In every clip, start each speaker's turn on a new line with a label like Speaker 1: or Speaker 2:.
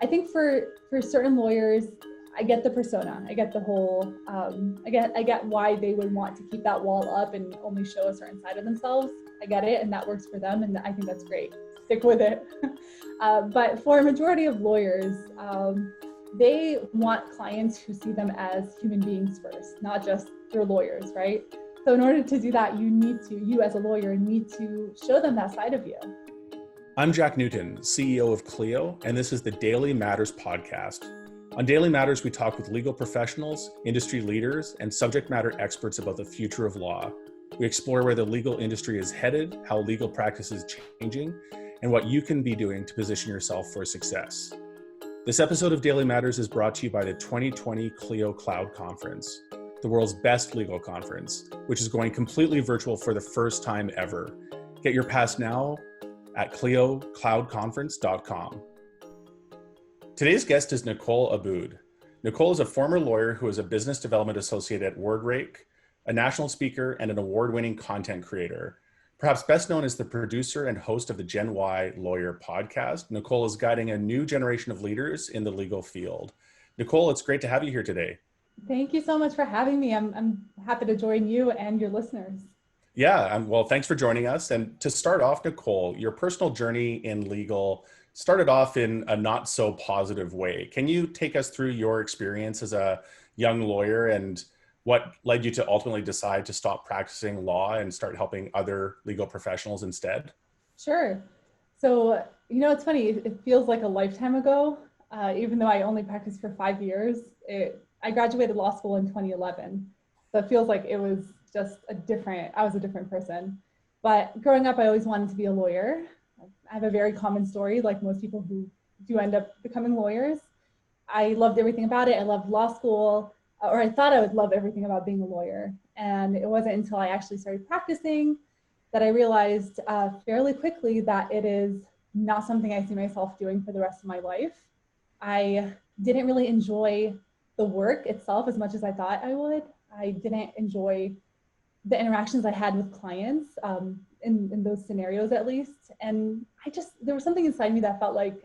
Speaker 1: I think for certain lawyers, I get the persona. I get the whole, I get why they would want to keep that wall up and only show a certain side of themselves. I get it, and that works for them, and I think that's great. Stick with it. But for a majority of lawyers, they want clients who see them as human beings first, not just their lawyers, right? So in order to do that, you as a lawyer need to show them that side of you.
Speaker 2: I'm Jack Newton, CEO of Clio, and this is the Daily Matters podcast. On Daily Matters, we talk with legal professionals, industry leaders, and subject matter experts about the future of law. We explore where the legal industry is headed, how legal practice is changing, and what you can be doing to position yourself for success. This episode of Daily Matters is brought to you by the 2020 Clio Cloud Conference, the world's best legal conference, which is going completely virtual for the first time ever. Get your pass now at cliocloudconference.com. Today's guest is Nicole Abboud. Nicole is a former lawyer who is a business development associate at WordRake, a national speaker, and an award-winning content creator. Perhaps best known as the producer and host of the Gen Y Lawyer podcast, Nicole is guiding a new generation of leaders in the legal field. Nicole, it's great to have you here today.
Speaker 1: Thank you so much for having me. I'm happy to join you and your listeners.
Speaker 2: Yeah, well, thanks for joining us. And to start off, Nicole, your personal journey in legal started off in a not so positive way. Can you take us through your experience as a young lawyer and what led you to ultimately decide to stop practicing law and start helping other legal professionals instead?
Speaker 1: Sure. So, it's funny, it feels like a lifetime ago, even though I only practiced for 5 years. I graduated law school in 2011. So it feels like it was just I was a different person. But growing up, I always wanted to be a lawyer. I have a very common story, like most people who do end up becoming lawyers. I loved everything about it. I loved law school, or I thought I would love everything about being a lawyer. And it wasn't until I actually started practicing that I realized fairly quickly that it is not something I see myself doing for the rest of my life. I didn't really enjoy the work itself as much as I thought I would. I didn't enjoy the interactions I had with clients in those scenarios, at least. And there was something inside me that felt like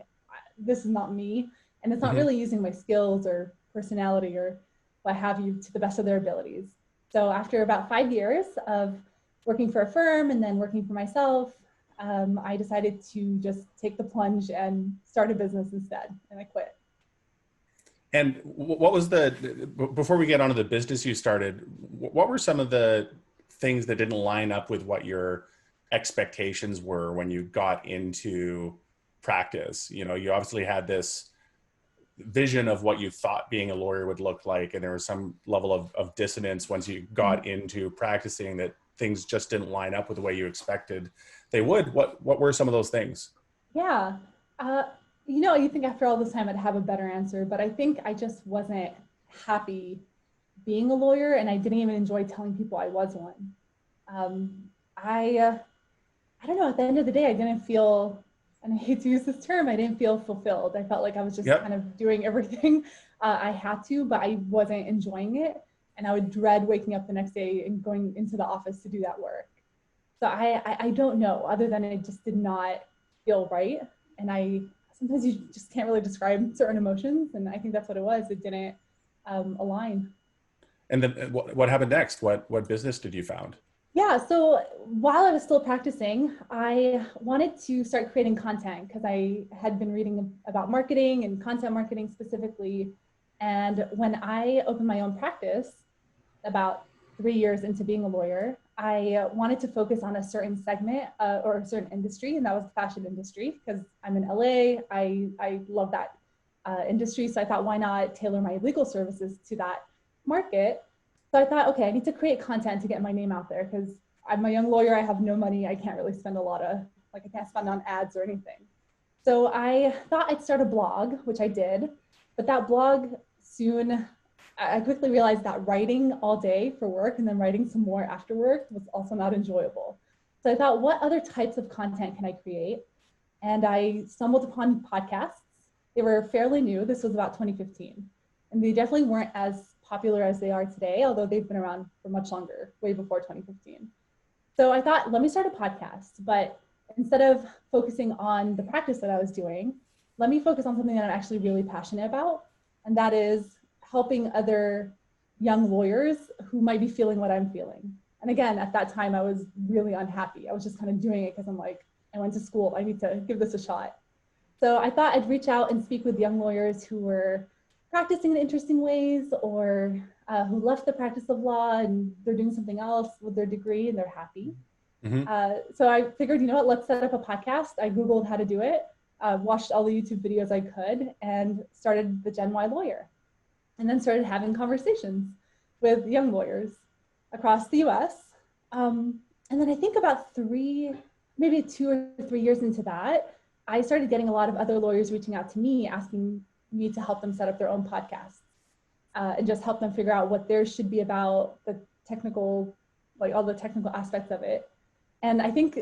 Speaker 1: this is not me. And it's not really using my skills or personality or what have you to the best of their abilities. So after about 5 years of working for a firm and then working for myself, I decided to just take the plunge and start a business instead. And I quit.
Speaker 2: And what was before we get onto the business you started, what were some of the things that didn't line up with what your expectations were when you got into practice? You obviously had this vision of what you thought being a lawyer would look like, and there was some level of dissonance once you got into practicing, that things just didn't line up with the way you expected they would. What were some of those things?
Speaker 1: Yeah. You think after all this time I'd have a better answer, but I think I just wasn't happy being a lawyer, and I didn't even enjoy telling people I was one. I don't know, at the end of the day, I didn't feel, and I hate to use this term, I didn't feel fulfilled. I felt like I was just kind of doing everything I had to, but I wasn't enjoying it. And I would dread waking up the next day and going into the office to do that work. So I don't know, other than it just did not feel right. And sometimes you just can't really describe certain emotions. And I think that's what it was. It didn't align.
Speaker 2: And then what happened next? What business did you found?
Speaker 1: Yeah, so while I was still practicing, I wanted to start creating content because I had been reading about marketing and content marketing specifically. And when I opened my own practice about 3 years into being a lawyer, I wanted to focus on a certain segment or a certain industry, and that was the fashion industry, because I'm in LA. I love that industry. So I thought, why not tailor my legal services to that market? So I thought, okay, I need to create content to get my name out there, because I'm a young lawyer. I have no money. I can't really spend I can't spend on ads or anything. So I thought I'd start a blog, which I did, but that blog I quickly realized that writing all day for work and then writing some more after work was also not enjoyable. So I thought, what other types of content can I create? And I stumbled upon podcasts. They were fairly new. This was about 2015. And they definitely weren't as popular as they are today, although they've been around for much longer, way before 2015. So I thought, let me start a podcast. But instead of focusing on the practice that I was doing, let me focus on something that I'm actually really passionate about. And that is helping other young lawyers who might be feeling what I'm feeling. And again, at that time, I was really unhappy. I was just kind of doing it because I'm like, I went to school, I need to give this a shot. So I thought I'd reach out and speak with young lawyers who were practicing in interesting ways, or who left the practice of law and they're doing something else with their degree and they're happy. So I figured, you know what, let's set up a podcast. I Googled how to do it, watched all the YouTube videos I could, and started the Gen Y Lawyer. And then started having conversations with young lawyers across the US. And then I think about maybe 2 or 3 years into that, I started getting a lot of other lawyers reaching out to me, asking me to help them set up their own podcasts, and just help them figure out what theirs should be about, the technical, like all the technical aspects of it. And I think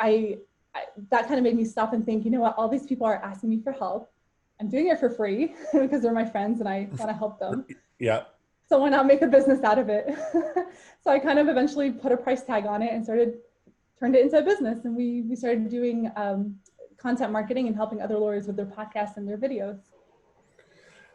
Speaker 1: that kind of made me stop and think, you know what, all these people are asking me for help. I'm doing it for free because they're my friends and I want to help them.
Speaker 2: Yeah.
Speaker 1: So why not make a business out of it? So I kind of eventually put a price tag on it and turned it into a business. And we started doing content marketing and helping other lawyers with their podcasts and their videos.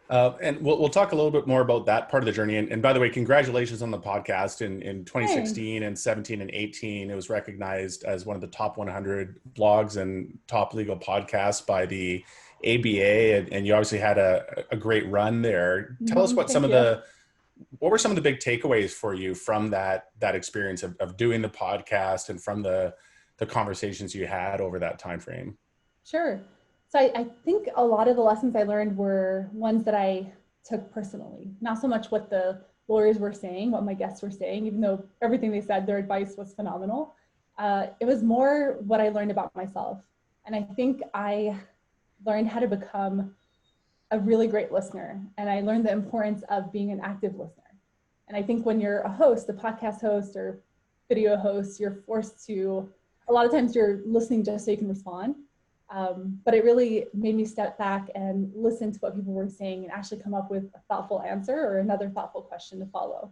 Speaker 2: And we'll talk a little bit more about that part of the journey. And by the way, congratulations on the podcast. In 2016 and 17 and 18, it was recognized as one of the top 100 blogs and top legal podcasts by the ABA. And you obviously had a great run there. Tell us what were some of the big takeaways for you from that experience of doing the podcast and from the conversations you had over that time frame?
Speaker 1: Sure. So I think a lot of the lessons I learned were ones that I took personally, not so much what the lawyers were saying, what my guests were saying, even though everything they said, their advice was phenomenal. It was more what I learned about myself. And I think I learned how to become a really great listener. And I learned the importance of being an active listener. And I think when you're a host, a podcast host or video host, you're forced to, a lot of times you're listening just so you can respond. But it really made me step back and listen to what people were saying and actually come up with a thoughtful answer or another thoughtful question to follow.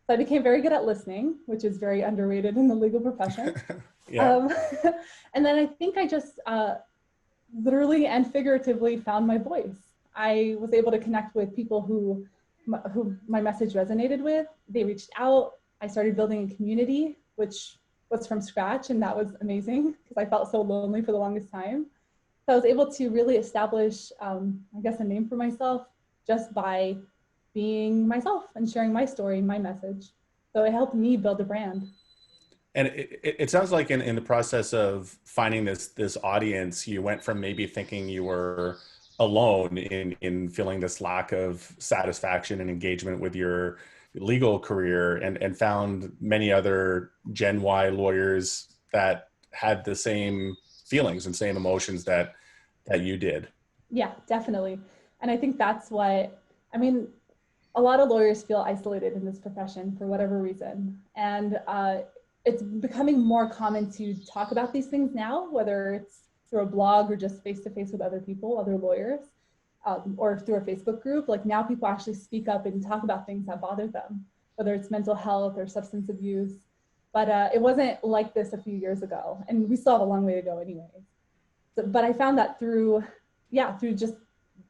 Speaker 1: So I became very good at listening, which is very underrated in the legal profession. And then I think I just literally and figuratively found my voice. I was able to connect with people who my message resonated with. They reached out. I started building a community, which was from scratch, and that was amazing because I felt so lonely for the longest time. So I was able to really establish, I guess, a name for myself just by being myself and sharing my story, my message. So it helped me build a brand.
Speaker 2: And it sounds like in the process of finding this audience, you went from maybe thinking you were alone in feeling this lack of satisfaction and engagement with your legal career, and found many other Gen Y lawyers that had the same feelings and same emotions that you did.
Speaker 1: Yeah, definitely. And I think that's what, I mean, a lot of lawyers feel isolated in this profession for whatever reason. And it's becoming more common to talk about these things now, whether it's through a blog or just face-to-face with other people, other lawyers, or through a Facebook group. Like now people actually speak up and talk about things that bother them, whether it's mental health or substance abuse. But it wasn't like this a few years ago, and we still have a long way to go anyway. But I found that through just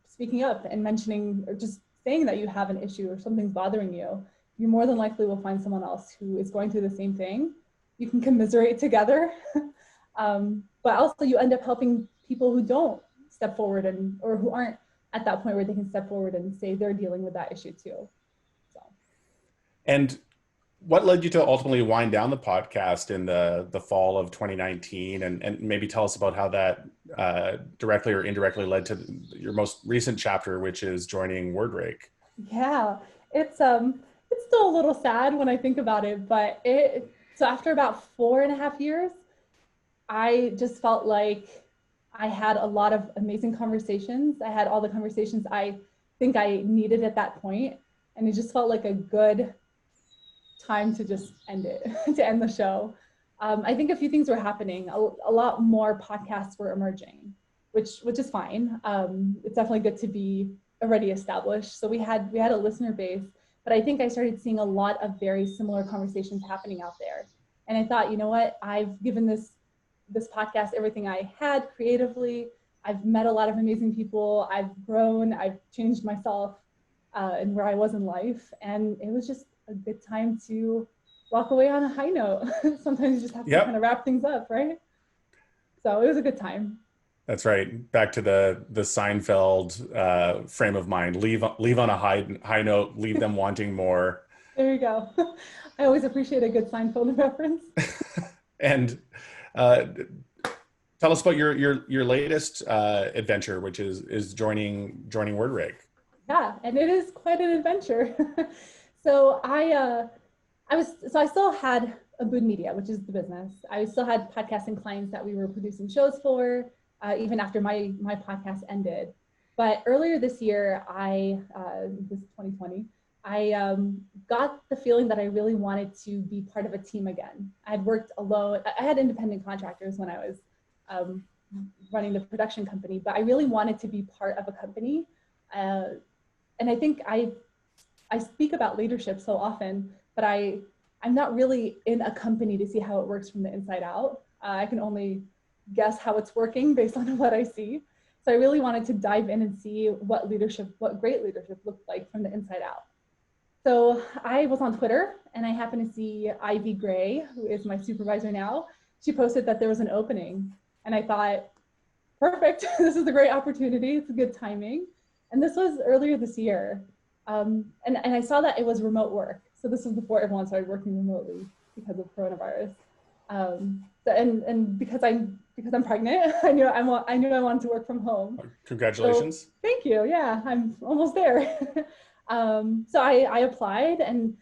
Speaker 1: speaking up and mentioning or just saying that you have an issue or something's bothering you, you more than likely will find someone else who is going through the same thing. You can commiserate together, but also you end up helping people who don't step forward or who aren't at that point where they can step forward and say they're dealing with that issue too. So.
Speaker 2: And what led you to ultimately wind down the podcast in the fall of 2019, and maybe tell us about how that directly or indirectly led to your most recent chapter, which is joining WordRake?
Speaker 1: Yeah, it's still a little sad when I think about it, but so after about 4.5 years, I just felt like I had a lot of amazing conversations. I had all the conversations I think I needed at that point, and it just felt like a good time to just end it, to end the show. I think a few things were happening. A lot more podcasts were emerging, which is fine. It's definitely good to be already established. So we had a listener base, but I think I started seeing a lot of very similar conversations happening out there. And I thought, you know what, I've given this podcast everything I had creatively. I've met a lot of amazing people. I've grown, I've changed myself and where I was in life. And it was just a good time to walk away on a high note. Sometimes you just have to kind of wrap things up, right? So it was a good time.
Speaker 2: That's right. Back to the Seinfeld frame of mind. Leave on a high note. Leave them wanting more.
Speaker 1: There you go. I always appreciate a good Seinfeld reference.
Speaker 2: And uh, tell us about your latest adventure, which is joining WordRake.
Speaker 1: Yeah, and it is quite an adventure. So I still had Abboud Media, which is the business. I still had podcasting clients that we were producing shows for, even after my podcast ended. But earlier this year, this 2020, I got the feeling that I really wanted to be part of a team again. I had worked alone. I had independent contractors when I was running the production company, but I really wanted to be part of a company. And I think I speak about leadership so often, but I'm not really in a company to see how it works from the inside out. I can only guess how it's working based on what I see. So I really wanted to dive in and see what great leadership looked like from the inside out. So I was on Twitter and I happened to see Ivy Gray, who is my supervisor now. She posted that there was an opening and I thought, perfect, this is a great opportunity. It's a good timing. And this was earlier this year. And I saw that it was remote work. So this was before everyone started working remotely because of coronavirus. And because I'm pregnant, I knew I wanted to work from home.
Speaker 2: Congratulations.
Speaker 1: So, thank you. Yeah, I'm almost there. So I applied, and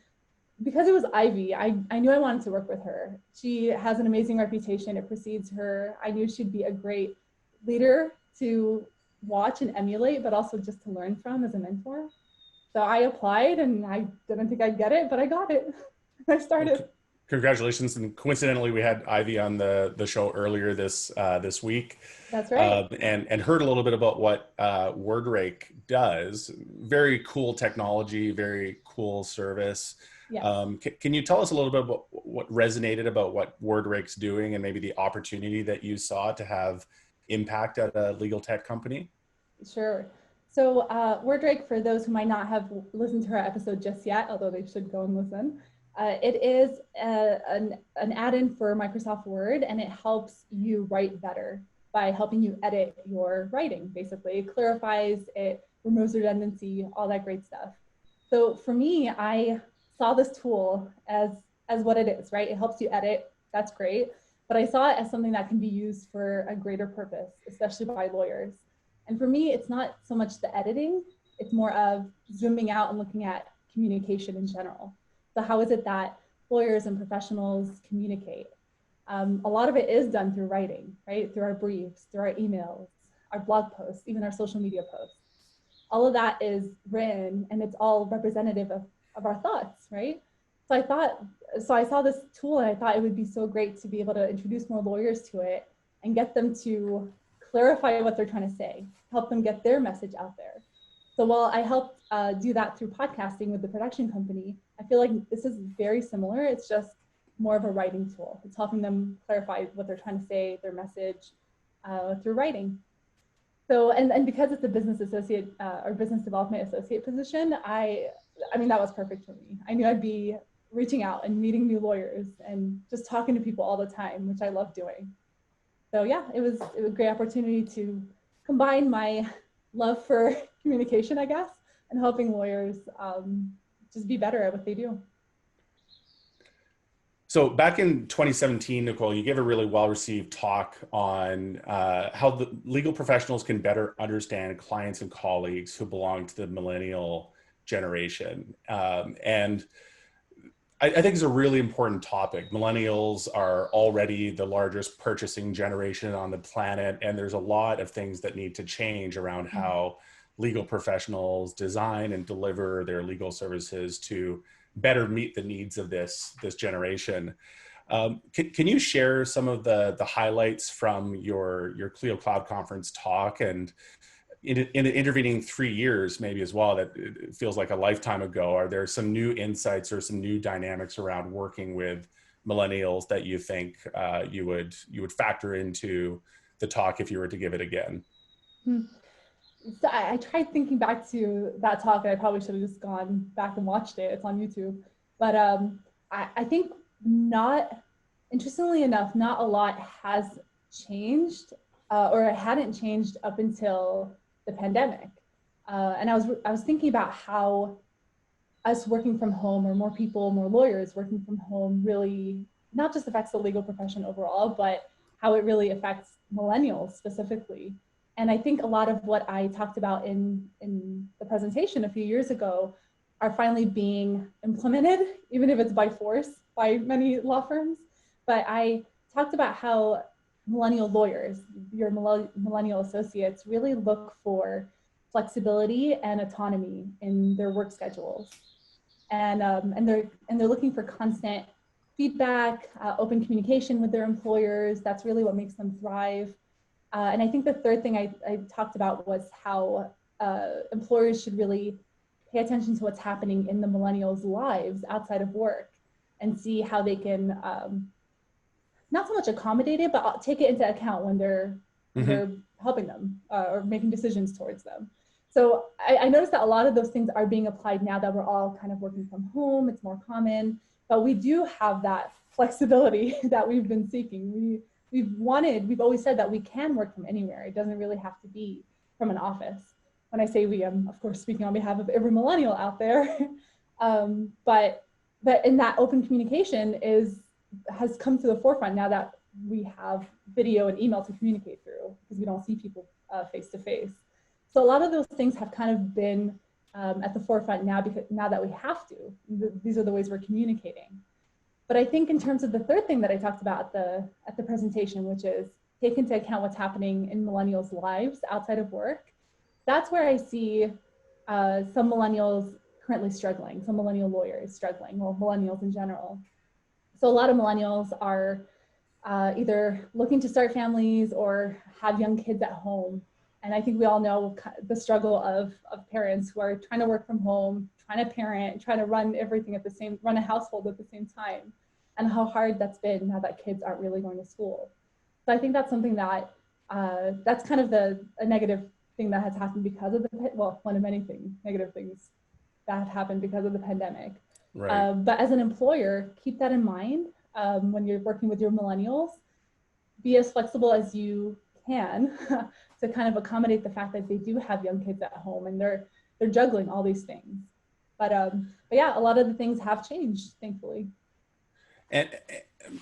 Speaker 1: because it was Ivy, I knew I wanted to work with her. She has an amazing reputation. It precedes her. I knew she'd be a great leader to watch and emulate, but also just to learn from as a mentor. So I applied and I didn't think I'd get it, but I got it. I started.
Speaker 2: Congratulations. And coincidentally, we had Ivy on the show earlier this week.
Speaker 1: That's right.
Speaker 2: And heard a little bit about what WordRake does. Very cool technology, very cool service.
Speaker 1: Yes.
Speaker 2: Can you tell us a little bit about what resonated about what WordRake's doing and maybe the opportunity that you saw to have impact at a legal tech company?
Speaker 1: Sure. So WordRake, for those who might not have listened to our episode just yet, although they should go and listen, it is an add-in for Microsoft Word, and it helps you write better by helping you edit your writing, basically. It clarifies, it removes redundancy, all that great stuff. So for me, I saw this tool as what it is, right? It helps you edit, that's great. But I saw it as something that can be used for a greater purpose, especially by lawyers. And for me, it's not so much the editing, it's more of zooming out and looking at communication in general. So how is it that lawyers and professionals communicate? A lot of it is done through writing, right? Through our briefs, through our emails, our blog posts, even our social media posts. All of that is written and it's all representative of our thoughts, right? So I saw this tool and I thought it would be so great to be able to introduce more lawyers to it and get them to clarify what they're trying to say, help them get their message out there. So while I helped do that through podcasting with the production company, I feel like this is very similar. It's just more of a writing tool. It's helping them clarify what they're trying to say, their message through writing. So, and because it's a business associate or business development associate position, I mean, that was perfect for me. I knew I'd be reaching out and meeting new lawyers and just talking to people all the time, which I love doing. So yeah, it was a great opportunity to combine my love for communication, I guess, and helping lawyers just be better at what they do.
Speaker 2: So back in 2017, Nicole, you gave a really well-received talk on how the legal professionals can better understand clients and colleagues who belong to the millennial generation. And I think it's a really important topic. Millennials are already the largest purchasing generation on the planet, and there's a lot of things that need to change around how legal professionals design and deliver their legal services to better meet the needs of this generation. Can you share some of the highlights from your Clio Cloud Conference talk, and in the intervening 3 years maybe as well, that it feels like a lifetime ago? Are there some new insights or some new dynamics around working with millennials that you think you would factor into the talk if you were to give it again?
Speaker 1: Hmm. So I tried thinking back to that talk, and I probably should have just gone back and watched it. It's on YouTube. But I think not, interestingly enough, not a lot has changed, or it hadn't changed up until the pandemic. And I was thinking about how us working from home, or more people, more lawyers working from home, really not just affects the legal profession overall, but how it really affects millennials specifically. And I think a lot of what I talked about in the presentation a few years ago are finally being implemented, even if it's by force by many law firms. But I talked about how millennial lawyers, your millennial associates, really look for flexibility and autonomy in their work schedules, and they're looking for constant feedback, open communication with their employers. That's really what makes them thrive. And I think the third thing I talked about was how employers should really pay attention to what's happening in the millennials' lives outside of work, and see how they can not so much accommodate it, but take it into account when they're helping them, or making decisions towards them. So I noticed that a lot of those things are being applied now that we're all kind of working from home. It's more common, but we do have that flexibility that we've been seeking. We've always said that we can work from anywhere. It doesn't really have to be from an office. When I say we, I'm of course speaking on behalf of every millennial out there. But in that open communication has come to the forefront now that we have video and email to communicate through, because we don't see people face to face. So a lot of those things have kind of been at the forefront now, because now that we have to, these are the ways we're communicating. But I think in terms of the third thing that I talked about at the presentation, which is take into account what's happening in millennials' lives outside of work, that's where I see some millennials currently struggling, some millennial lawyers struggling, or millennials in general. So a lot of millennials are either looking to start families or have young kids at home. And I think we all know the struggle of parents who are trying to work from home, trying to parent, trying to run everything run a household at the same time, and how hard that's been now that kids aren't really going to school. So I think that's something that, that's kind of a negative thing that has happened because of one of many negative things that have happened because of the pandemic.
Speaker 2: Right.
Speaker 1: But as an employer, keep that in mind when you're working with your millennials. Be as flexible as you can to kind of accommodate the fact that they do have young kids at home, and they're juggling all these things. But yeah, a lot of the things have changed, thankfully.
Speaker 2: And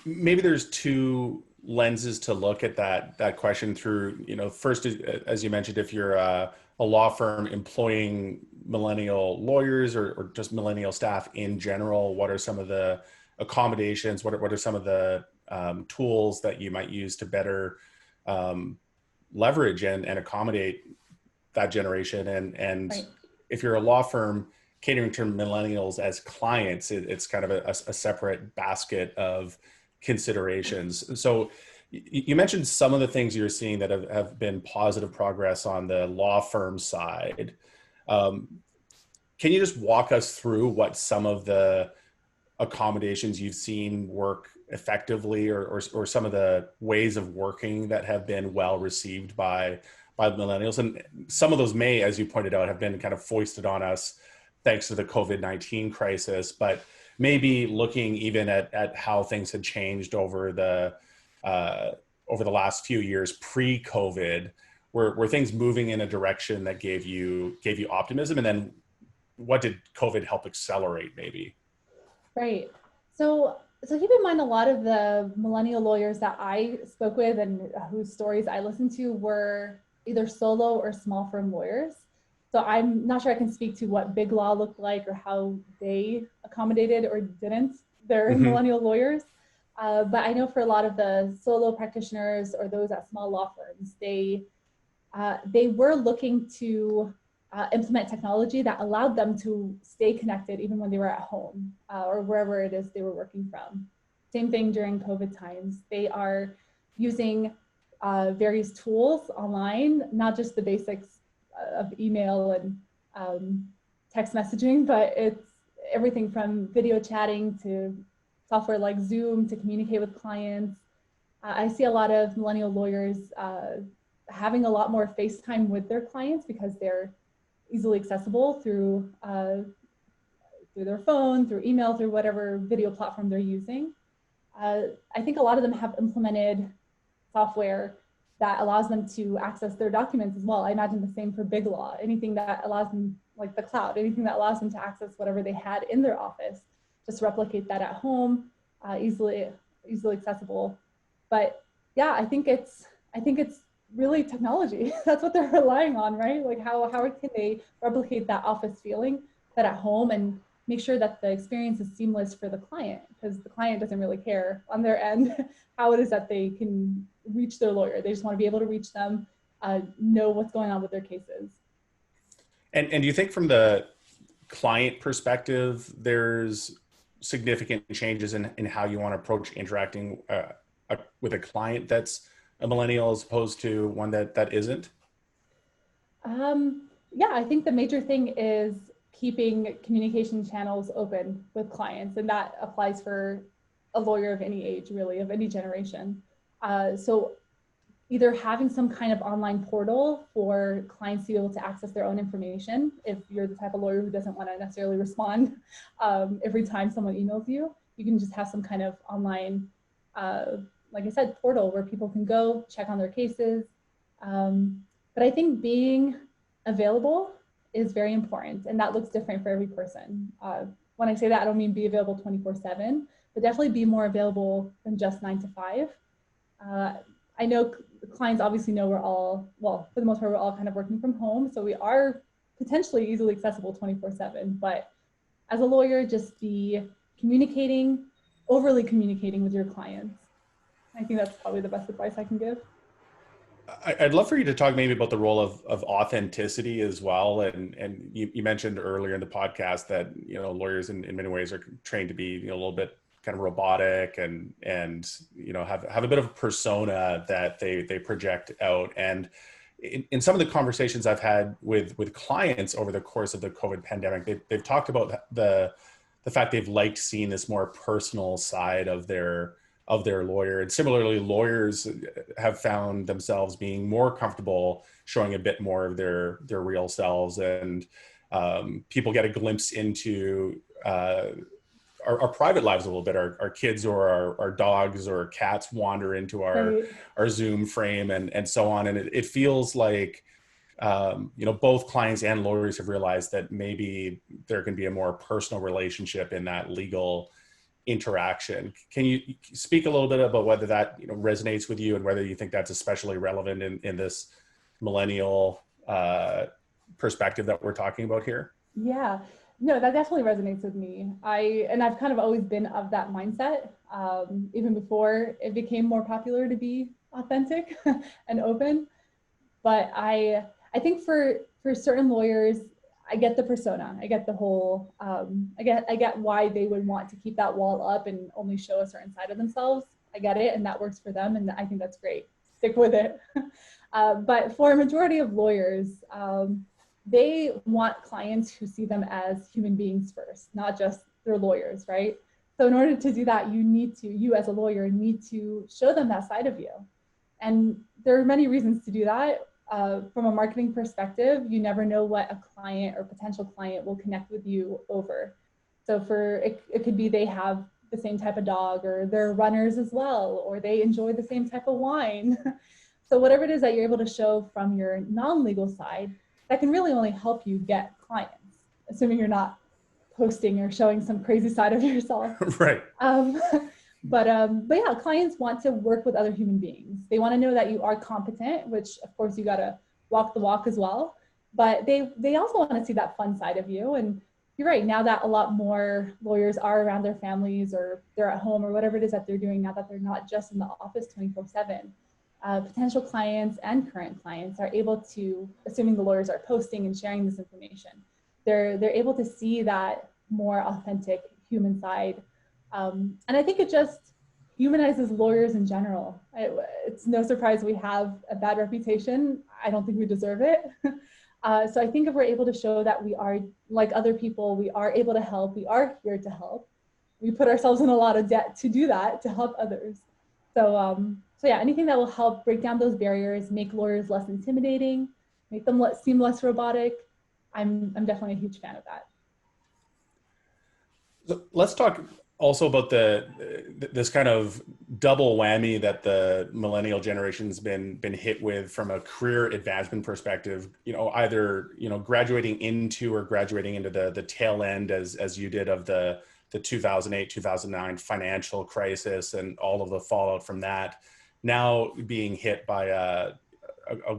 Speaker 2: maybe there's two lenses to look at that question through. First, as you mentioned, if you're a law firm employing millennial lawyers, or just millennial staff in general, what are some of the accommodations? What are some of the tools that you might use to better leverage and accommodate that generation? And
Speaker 1: Right.
Speaker 2: if you're a law firm catering to millennials as clients, it's kind of a separate basket of considerations. So you mentioned some of the things you're seeing that have been positive progress on the law firm side. Can you just walk us through what some of the accommodations you've seen work effectively, or some of the ways of working that have been well received by millennials? And some of those may, as you pointed out, have been kind of foisted on us thanks to the COVID-19 crisis, but maybe looking even at how things had changed over the last few years pre-COVID, were things moving in a direction that gave you optimism? And then what did COVID help accelerate maybe?
Speaker 1: Right. So keep in mind, a lot of the millennial lawyers that I spoke with and whose stories I listened to were either solo or small firm lawyers. So I'm not sure I can speak to what big law looked like or how they accommodated or didn't their millennial lawyers. But I know for a lot of the solo practitioners or those at small law firms, they were looking to implement technology that allowed them to stay connected even when they were at home or wherever it is they were working from. Same thing during COVID times. They are using various tools online, not just the basics of email and text messaging, but it's everything from video chatting to software like Zoom to communicate with clients. I see a lot of millennial lawyers having a lot more FaceTime with their clients because they're easily accessible through their phone, through email, through whatever video platform they're using. I think a lot of them have implemented software that allows them to access their documents as well. I imagine the same for Big Law, anything that allows them, like the cloud, anything that allows them to access whatever they had in their office, just replicate that at home, easily accessible. But yeah, I think it's really technology. That's what they're relying on, right? Like how can they replicate that office feeling, that at home, and make sure that the experience is seamless for the client, because the client doesn't really care on their end how it is that they can reach their lawyer. They just want to be able to reach them, know what's going on with their cases.
Speaker 2: And do you think from the client perspective, there's significant changes in how you want to approach interacting with a client that's a millennial as opposed to one that isn't?
Speaker 1: Yeah, I think the major thing is keeping communication channels open with clients, and that applies for a lawyer of any age, really, of any generation. So either having some kind of online portal for clients to be able to access their own information, if you're the type of lawyer who doesn't want to necessarily respond every time someone emails you, you can just have some kind of online, like I said, portal where people can go check on their cases. But I think being available is very important, and that looks different for every person. When I say that, I don't mean be available 24/7, but definitely be more available than just 9 to 5. I know clients obviously know we're all, well, for the most part, we're all kind of working from home, so we are potentially easily accessible 24/7, but as a lawyer, just be communicating, overly communicating with your clients. I think that's probably the best advice I can give.
Speaker 2: I'd love for you to talk maybe about the role of authenticity as well. And you mentioned earlier in the podcast that, you know, lawyers in many ways are trained to be, you know, a little bit kind of robotic and you know, have a bit of a persona that they project out. And in some of the conversations I've had with clients over the course of the COVID pandemic, they've talked about the fact they've liked seeing this more personal side of their lawyer. And similarly, lawyers have found themselves being more comfortable showing a bit more of their real selves, and people get a glimpse into our private lives a little bit. Our kids or our dogs or cats wander into our Zoom frame and so on. And it feels like, you know, both clients and lawyers have realized that maybe there can be a more personal relationship in that legal interaction. Can you speak a little bit about whether that, you know, resonates with you and whether you think that's especially relevant in this millennial perspective that we're talking about here?
Speaker 1: Yeah, no, that definitely resonates with me. I've kind of always been of that mindset, even before it became more popular to be authentic and open. But I think for certain lawyers, I get the persona. I get the whole, I get why they would want to keep that wall up and only show a certain side of themselves. I get it, and that works for them, and I think that's great. Stick with it. But for a majority of lawyers, they want clients who see them as human beings first, not just their lawyers, right? So in order to do that, you as a lawyer need to show them that side of you. And there are many reasons to do that. From a marketing perspective, you never know what a client or potential client will connect with you over. So it could be they have the same type of dog, or they're runners as well, or they enjoy the same type of wine. So whatever it is that you're able to show from your non-legal side, that can really only help you get clients, assuming you're not posting or showing some crazy side of yourself.
Speaker 2: Right.
Speaker 1: But yeah, clients want to work with other human beings. They want to know that you are competent, which of course you got to walk the walk as well. But they also want to see that fun side of you. And you're right, now that a lot more lawyers are around their families, or they're at home, or whatever it is that they're doing now that they're not just in the office 24/7, potential clients and current clients are able to, assuming the lawyers are posting and sharing this information, they're able to see that more authentic human side. And I think it just humanizes lawyers in general. It's no surprise we have a bad reputation. I don't think we deserve it. So I think if we're able to show that we are like other people, we are able to help, we are here to help, we put ourselves in a lot of debt to do that, to help others. So So yeah, anything that will help break down those barriers, make lawyers less intimidating, make them seem less robotic. I'm definitely a huge fan of that.
Speaker 2: So let's talk also about this kind of double whammy that the millennial generation's been hit with from a career advancement perspective. Either graduating into or graduating into the tail end as you did of the 2008-2009 financial crisis and all of the fallout from that. Now being hit by a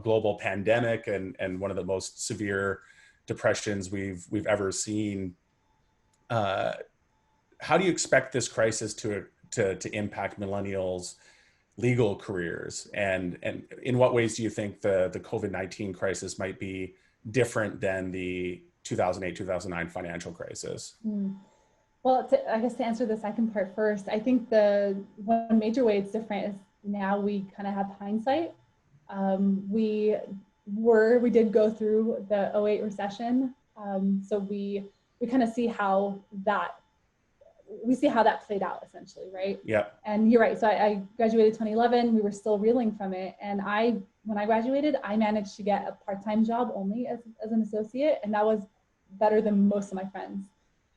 Speaker 2: global pandemic and one of the most severe depressions we've ever seen. How do you expect this crisis to impact millennials' legal careers, and in what ways do you think the COVID-19 crisis might be different than the 2008-2009 financial crisis?
Speaker 1: Well, I guess to answer the second part first, I think the one major way it's different is now we kind of have hindsight. We did go through the '08 recession, so we kind of see how that played out essentially, right?
Speaker 2: Yeah.
Speaker 1: And you're right. So I graduated 2011. We were still reeling from it, and when I graduated, I managed to get a part-time job only as an associate, and that was better than most of my friends.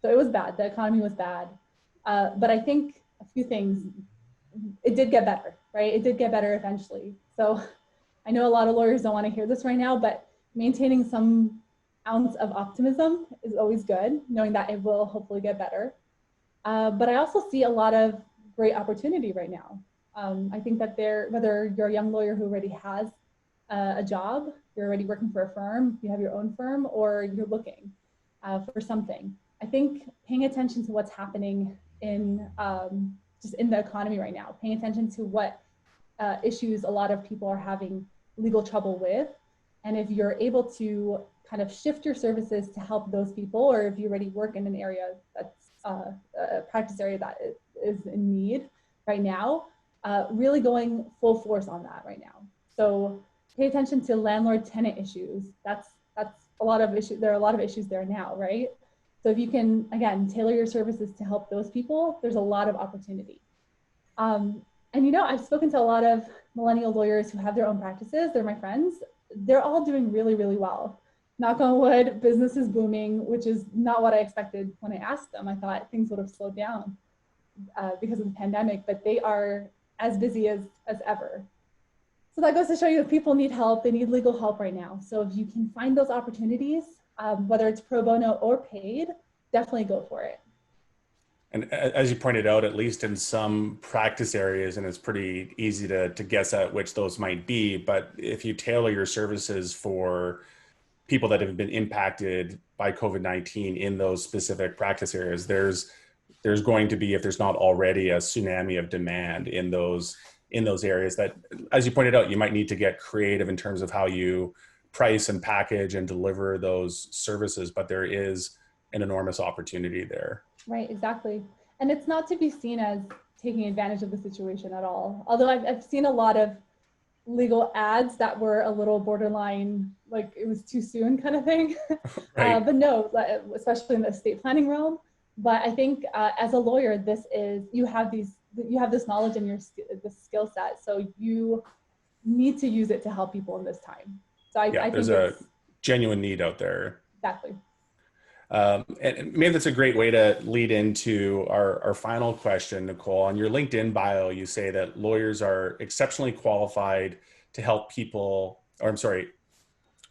Speaker 1: So it was bad. The economy was bad, but I think a few things. It did get better, right? It did get better eventually. So I know a lot of lawyers don't want to hear this right now, but maintaining some ounce of optimism is always good, knowing that it will hopefully get better. But I also see a lot of great opportunity right now. I think that whether you're a young lawyer who already has a job, you're already working for a firm, you have your own firm, or you're looking for something. I think paying attention to what's happening in just in the economy right now, paying attention to what issues a lot of people are having legal trouble with, and if you're able to kind of shift your services to help those people, or if you already work in an area that's a practice area that is in need right now, really going full force on that right now. So pay attention to landlord-tenant issues. That's a lot of issues. There are a lot of issues there now, right? So if you can, again, tailor your services to help those people, there's a lot of opportunity. And I've spoken to a lot of millennial lawyers who have their own practices. They're my friends. They're all doing really, really well. Knock on wood, business is booming, which is not what I expected when I asked them. I thought things would have slowed down because of the pandemic, but they are as busy as ever. So that goes to show you that people need help. They need legal help right now. So if you can find those opportunities, whether it's pro bono or paid, definitely go for it.
Speaker 2: And as you pointed out, at least in some practice areas, and it's pretty easy to guess at which those might be, but if you tailor your services for people that have been impacted by COVID-19 in those specific practice areas, there's going to be, if there's not already, a tsunami of demand in those areas that, as you pointed out, you might need to get creative in terms of how you price and package and deliver those services, but there is an enormous opportunity there.
Speaker 1: Right, exactly. And it's not to be seen as taking advantage of the situation at all. Although I've seen a lot of legal ads that were a little borderline, like it was too soon kind of thing.
Speaker 2: Right.
Speaker 1: But no, especially in the estate planning realm. But I think as a lawyer, you have this knowledge and this skill set. So you need to use it to help people in this time. So I think
Speaker 2: there's a genuine need out there.
Speaker 1: Exactly.
Speaker 2: And maybe that's a great way to lead into our final question, Nicole. On your LinkedIn bio, you say that lawyers are exceptionally qualified to help people, or I'm sorry,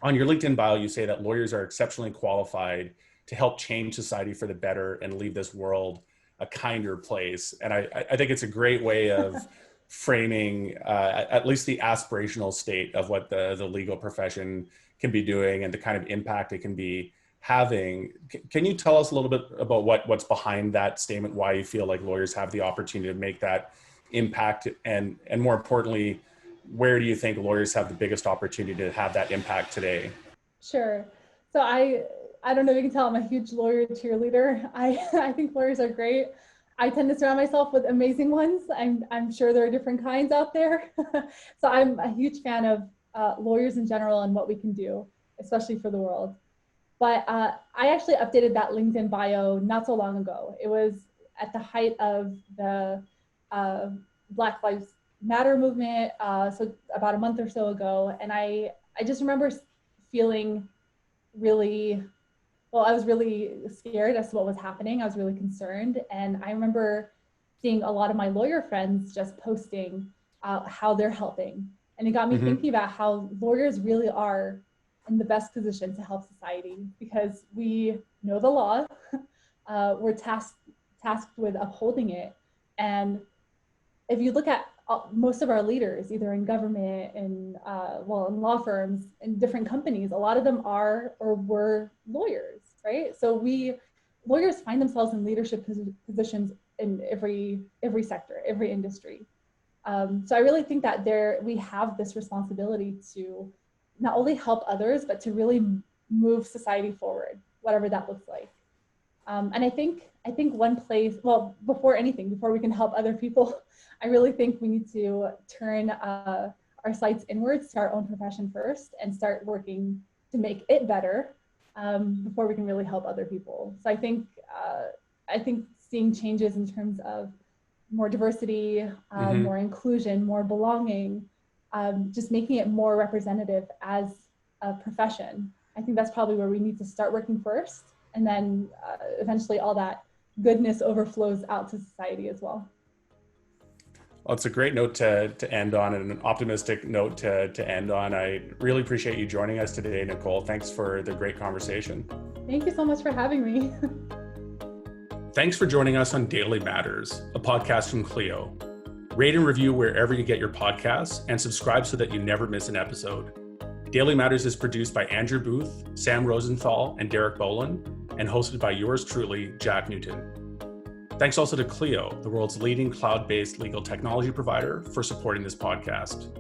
Speaker 2: on your LinkedIn bio, you say that lawyers are exceptionally qualified to help change society for the better and leave this world a kinder place. And I think it's a great way of framing at least the aspirational state of what the legal profession can be doing and the kind of impact it can be having. Can you tell us a little bit about what's behind that statement, why you feel like lawyers have the opportunity to make that impact, and more importantly, where do you think lawyers have the biggest opportunity to have that impact today?
Speaker 1: Sure. So I don't know if you can tell, I'm a huge lawyer cheerleader. I think lawyers are great. I tend to surround myself with amazing ones. I'm sure there are different kinds out there. So I'm a huge fan of lawyers in general and what we can do, especially for the world. But I actually updated that LinkedIn bio not so long ago. It was at the height of the Black Lives Matter movement, so about a month or so ago, and I just remember feeling really, well, I was really scared as to what was happening. I was really concerned, and I remember seeing a lot of my lawyer friends just posting how they're helping, and it got me thinking about how lawyers really are in the best position to help society because we know the law, we're tasked with upholding it, and if you look at most of our leaders, either in government and in law firms and different companies, a lot of them are or were lawyers, right? So lawyers find themselves in leadership positions in every sector, every industry. So I really think that we have this responsibility to not only help others, but to really move society forward, whatever that looks like. And I think one place, well, before we can help other people, I really think we need to turn our sights inwards to our own profession first and start working to make it better before we can really help other people. So I think seeing changes in terms of more diversity, more inclusion, more belonging, just making it more representative as a profession. I think that's probably where we need to start working first. And then eventually all that goodness overflows out to society as well.
Speaker 2: Well, it's a great note to end on and an optimistic note to end on. I really appreciate you joining us today, Nicole. Thanks for the great conversation.
Speaker 1: Thank you so much for having me.
Speaker 2: Thanks for joining us on Daily Matters, a podcast from Clio. Rate and review wherever you get your podcasts and subscribe so that you never miss an episode. Daily Matters is produced by Andrew Booth, Sam Rosenthal, and Derek Boland, and hosted by yours truly, Jack Newton. Thanks also to Clio, the world's leading cloud-based legal technology provider, for supporting this podcast.